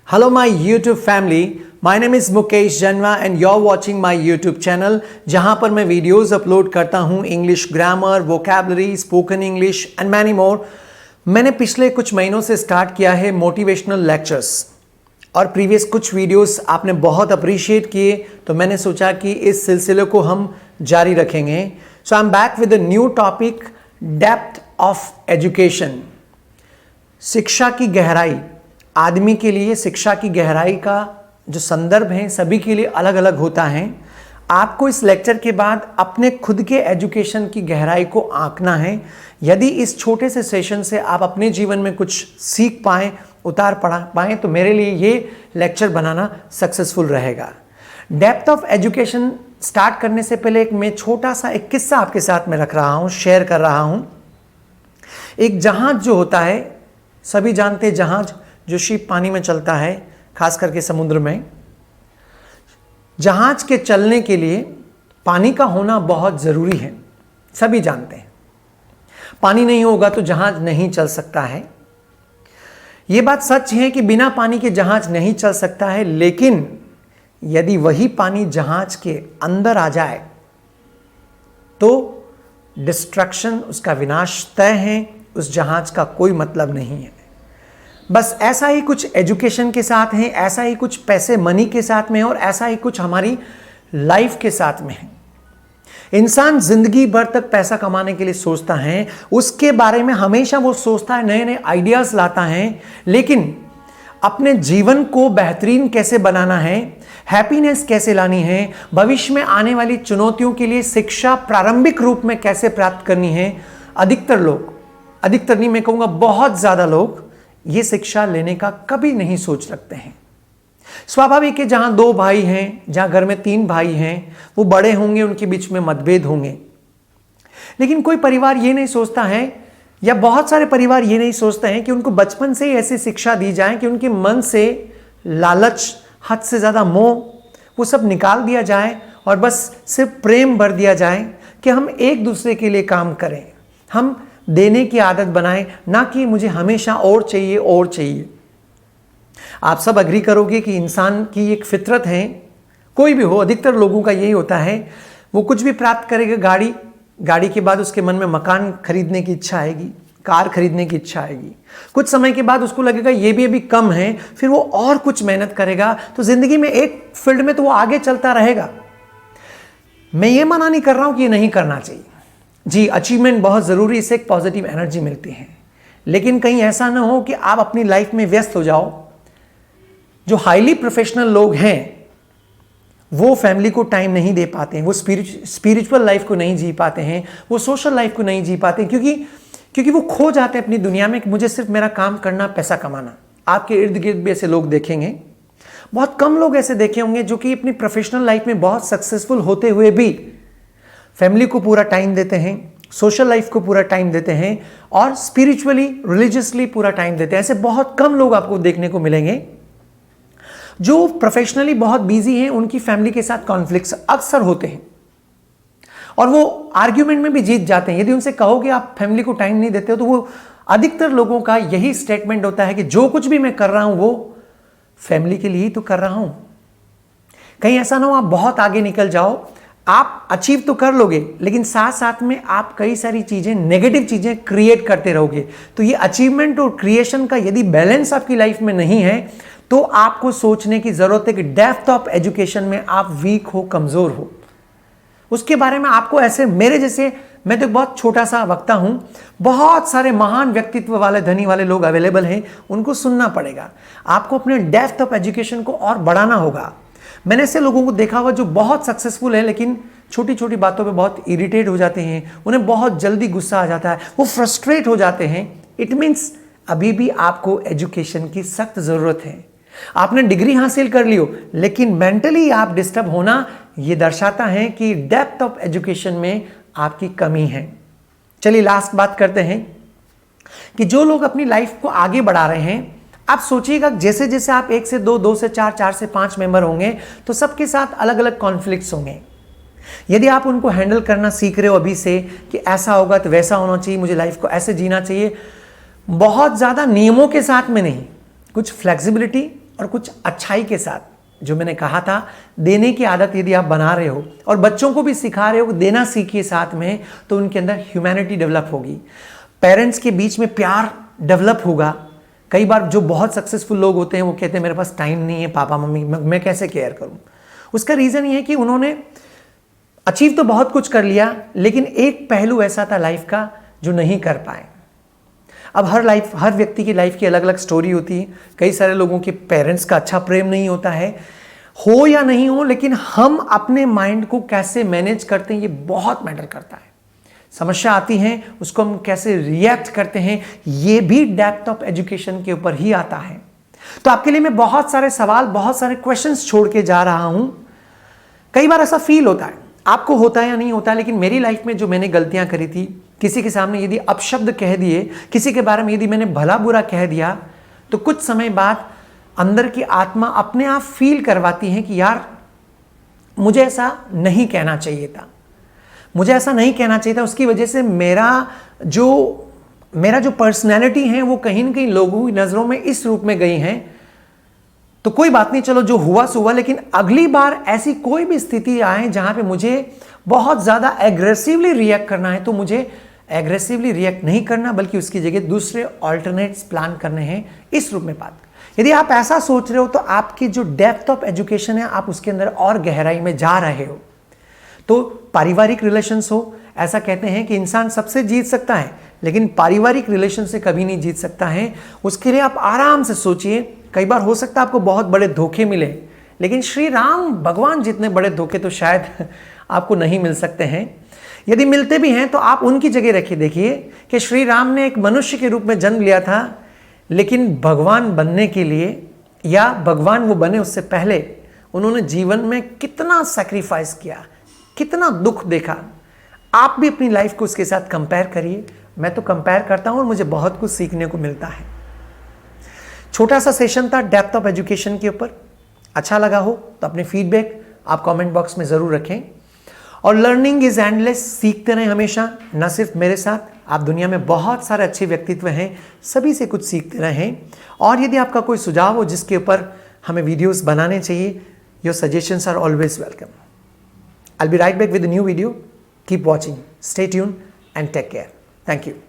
Hello my YouTube family, my name is Mukesh Janwa and you're watching my YouTube channel जहां पर मैं videos upload करता हूं English grammar, vocabulary, spoken English and many more. मैंने पिछले कुछ महीनों से स्टार्ट किया है मोटिवेशनल लेक्चर्स और प्रीवियस कुछ वीडियोस आपने बहुत अप्रिशिएट किए, तो मैंने सोचा कि इस सिलसिले को हम जारी रखेंगे। So I am back with a new topic, depth of education. शिक्षा की गहराई। आदमी के लिए शिक्षा की गहराई का जो संदर्भ है सभी के लिए अलग अलग होता है। आपको इस लेक्चर के बाद अपने खुद के एजुकेशन की गहराई को आंकना है। यदि इस छोटे से सेशन से आप अपने जीवन में कुछ सीख पाएं, उतार पढ़ा पाएं, तो मेरे लिए ये लेक्चर बनाना सक्सेसफुल रहेगा। डेप्थ ऑफ एजुकेशन स्टार्ट करने से पहले मैं छोटा सा एक किस्सा आपके साथ में रख रहा हूं, शेयर कर रहा हूं। एक जहाज जो होता है, सभी जानते हैं, जहाज जो शिप पानी में चलता है, खास करके समुद्र में। जहाज के चलने के लिए पानी का होना बहुत जरूरी है, सभी जानते हैं। पानी नहीं होगा तो जहाज नहीं चल सकता है। यह बात सच है कि बिना पानी के जहाज नहीं चल सकता है, लेकिन यदि वही पानी जहाज के अंदर आ जाए तो डिस्ट्रक्शन, उसका विनाश तय है। उस जहाज का कोई मतलब नहीं है। बस ऐसा ही कुछ एजुकेशन के साथ है, ऐसा ही कुछ पैसे मनी के साथ में है, और ऐसा ही कुछ हमारी लाइफ के साथ में है। इंसान जिंदगी भर तक पैसा कमाने के लिए सोचता है, उसके बारे में हमेशा वो सोचता है, नए नए आइडियाज लाता है, लेकिन अपने जीवन को बेहतरीन कैसे बनाना है, हैप्पीनेस कैसे लानी है, भविष्य में आने वाली चुनौतियों के लिए शिक्षा प्रारंभिक रूप में कैसे प्राप्त करनी है, अधिकतर लोग, अधिकतर नहीं मैं कहूंगा बहुत ज्यादा लोग, ये शिक्षा लेने का कभी नहीं सोच रखते हैं। स्वाभाविक है, जहां दो भाई हैं, जहां घर में तीन भाई हैं, वो बड़े होंगे, उनके बीच में मतभेद होंगे, लेकिन कोई परिवार ये नहीं सोचता है, या बहुत सारे परिवार ये नहीं सोचते हैं कि उनको बचपन से ही ऐसी शिक्षा दी जाए कि उनके मन से लालच, हद से ज्यादा मोह, वो सब निकाल दिया जाए और बस सिर्फ प्रेम भर दिया जाए कि हम एक दूसरे के लिए काम करें, हम देने की आदत बनाएं, ना कि मुझे हमेशा और चाहिए और चाहिए। आप सब अग्री करोगे कि इंसान की एक फितरत है, कोई भी हो, अधिकतर लोगों का यही होता है, वो कुछ भी प्राप्त करेगा, गाड़ी के बाद उसके मन में मकान खरीदने की इच्छा आएगी, कार खरीदने की इच्छा आएगी। कुछ समय के बाद उसको लगेगा ये भी अभी कम है, फिर वो और कुछ मेहनत करेगा, तो जिंदगी में एक फील्ड में तो वो आगे चलता रहेगा। मैं ये मना नहीं कर रहा हूं कि ये नहीं करना चाहिए। जी, अचीवमेंट बहुत ज़रूरी, इससे एक पॉजिटिव एनर्जी मिलती है, लेकिन कहीं ऐसा ना हो कि आप अपनी लाइफ में व्यस्त हो जाओ। जो हाईली प्रोफेशनल लोग हैं वो फैमिली को टाइम नहीं दे पाते हैं, वो स्पिरिचुअल लाइफ को नहीं जी पाते हैं, वो सोशल लाइफ को नहीं जी पाते, क्योंकि वो खो जाते हैं अपनी दुनिया में कि मुझे सिर्फ मेरा काम करना, पैसा कमाना। आपके इर्द गिर्द भी ऐसे लोग देखेंगे, बहुत कम लोग ऐसे देखे होंगे जो कि अपनी प्रोफेशनल लाइफ में बहुत सक्सेसफुल होते हुए भी फैमिली को पूरा टाइम देते हैं, सोशल लाइफ को पूरा टाइम देते हैं, और स्पिरिचुअली, रिलीजियसली पूरा टाइम देते हैं। ऐसे बहुत कम लोग आपको देखने को मिलेंगे। जो प्रोफेशनली बहुत बिजी हैं, उनकी फैमिली के साथ कॉन्फ्लिक्ट्स अक्सर होते हैं और वो आर्ग्यूमेंट में भी जीत जाते हैं। यदि उनसे कहो कि आप फैमिली को टाइम नहीं देते हो, तो वो अधिकतर लोगों का यही स्टेटमेंट होता है कि जो कुछ भी मैं कर रहा हूं वो फैमिली के लिए ही तो कर रहा हूं। कहीं ऐसा ना हो आप बहुत आगे निकल जाओ, आप अचीव तो कर लोगे, लेकिन साथ साथ में आप कई सारी चीजें, नेगेटिव चीजें क्रिएट करते रहोगे। तो ये अचीवमेंट और क्रिएशन का यदि बैलेंस आपकी लाइफ में नहीं है, तो आपको सोचने की जरूरत है कि डेप्थ ऑफ एजुकेशन में आप वीक हो, कमजोर हो। उसके बारे में आपको ऐसे, मेरे जैसे, मैं तो बहुत छोटा सा वक्ता हूं, बहुत सारे महान व्यक्तित्व वाले, धनी वाले लोग अवेलेबल हैं, उनको सुनना पड़ेगा। आपको अपने डेप्थ ऑफ एजुकेशन को और बढ़ाना होगा। मैंने ऐसे लोगों को देखा हुआ जो बहुत सक्सेसफुल है, लेकिन छोटी छोटी बातों पे बहुत इरिटेट हो जाते हैं, उन्हें बहुत जल्दी गुस्सा आ जाता है, वो फ्रस्ट्रेट हो जाते हैं। इट मीन्स अभी भी आपको एजुकेशन की सख्त जरूरत है। आपने डिग्री हासिल कर ली हो, लेकिन मेंटली आप डिस्टर्ब होना, ये दर्शाता है कि डेप्थ ऑफ एजुकेशन में आपकी कमी है। चलिए लास्ट बात करते हैं कि जो लोग अपनी लाइफ को आगे बढ़ा रहे हैं, आप सोचिएगा जैसे जैसे आप 1 से 2, 2 से 4, 4 से 5 मेंबर होंगे, तो सबके साथ अलग अलग कॉन्फ्लिक्ट्स होंगे। यदि आप उनको हैंडल करना सीख रहे हो अभी से कि ऐसा होगा तो वैसा होना चाहिए, मुझे लाइफ को ऐसे जीना चाहिए, बहुत ज़्यादा नियमों के साथ में नहीं, कुछ फ्लेक्सिबिलिटी और कुछ अच्छाई के साथ, जो मैंने कहा था, देने की आदत यदि आप बना रहे हो और बच्चों को भी सिखा रहे हो देना सीखिए साथ में, तो उनके अंदर ह्यूमैनिटी डेवलप होगी, पेरेंट्स के बीच में प्यार डेवलप होगा। कई बार जो बहुत सक्सेसफुल लोग होते हैं वो कहते हैं मेरे पास टाइम नहीं है पापा मम्मी, मैं कैसे केयर करूं। उसका रीज़न ये है कि उन्होंने अचीव तो बहुत कुछ कर लिया, लेकिन एक पहलू ऐसा था लाइफ का जो नहीं कर पाए। अब हर व्यक्ति की लाइफ की अलग अलग स्टोरी होती है। कई सारे लोगों के पेरेंट्स का अच्छा प्रेम नहीं होता है, हो या नहीं हो, लेकिन हम अपने माइंड को कैसे मैनेज करते हैं ये बहुत मैटर करता है। समस्या आती है, उसको हम कैसे रिएक्ट करते हैं, ये भी डेप्थ ऑफ एजुकेशन के ऊपर ही आता है। तो आपके लिए मैं बहुत सारे सवाल, बहुत सारे क्वेश्चंस छोड़ के जा रहा हूं। कई बार ऐसा फील होता है, आपको होता है या नहीं होता है, लेकिन मेरी लाइफ में जो मैंने गलतियां करी थी, किसी के सामने यदि अपशब्द कह दिए, किसी के बारे में यदि मैंने भला बुरा कह दिया, तो कुछ समय बाद अंदर की आत्मा अपने आप फील करवाती है कि यार मुझे ऐसा नहीं कहना चाहिए था, मुझे ऐसा नहीं कहना चाहिए था। उसकी वजह से मेरा जो पर्सनैलिटी है वो कहीं ना कहीं लोगों की नज़रों में इस रूप में गई है। तो कोई बात नहीं, चलो जो हुआ सो हुआ, लेकिन अगली बार ऐसी कोई भी स्थिति आए जहां पे मुझे बहुत ज़्यादा एग्रेसिवली रिएक्ट करना है, तो मुझे एग्रेसिवली रिएक्ट नहीं करना, बल्कि उसकी जगह दूसरे ऑल्टरनेट्स प्लान करने हैं, इस रूप में बात। यदि आप ऐसा सोच रहे हो तो आपकी जो डेप्थ ऑफ एजुकेशन है, आप उसके अंदर और गहराई में जा रहे हो। तो पारिवारिक रिलेशंस हो, ऐसा कहते हैं कि इंसान सबसे जीत सकता है, लेकिन पारिवारिक रिलेशन से कभी नहीं जीत सकता है। उसके लिए आप आराम से सोचिए। कई बार हो सकता है आपको बहुत बड़े धोखे मिले, लेकिन श्री राम भगवान जितने बड़े धोखे तो शायद आपको नहीं मिल सकते हैं। यदि मिलते भी हैं तो आप उनकी जगह रखिए, देखिए कि श्री राम ने एक मनुष्य के रूप में जन्म लिया था, लेकिन भगवान बनने के लिए, या भगवान वो बने उससे पहले, उन्होंने जीवन में कितना सैक्रिफाइस किया, कितना दुख देखा। आप भी अपनी लाइफ को उसके साथ कंपेयर करिए। मैं तो कंपेयर करता हूं और मुझे बहुत कुछ सीखने को मिलता है। छोटा सा सेशन था डेप्थ ऑफ एजुकेशन के ऊपर। अच्छा लगा हो तो अपने फीडबैक आप कमेंट बॉक्स में ज़रूर रखें। और लर्निंग इज एंडलेस, सीखते रहें हमेशा, न सिर्फ मेरे साथ, आप दुनिया में बहुत सारे अच्छे व्यक्तित्व हैं, सभी से कुछ सीखते रहें। और यदि आपका कोई सुझाव हो जिसके ऊपर हमें वीडियोस बनाने चाहिए, your suggestions are always welcome. I'll be right back with a new video. Keep watching, stay tuned and take care. Thank you.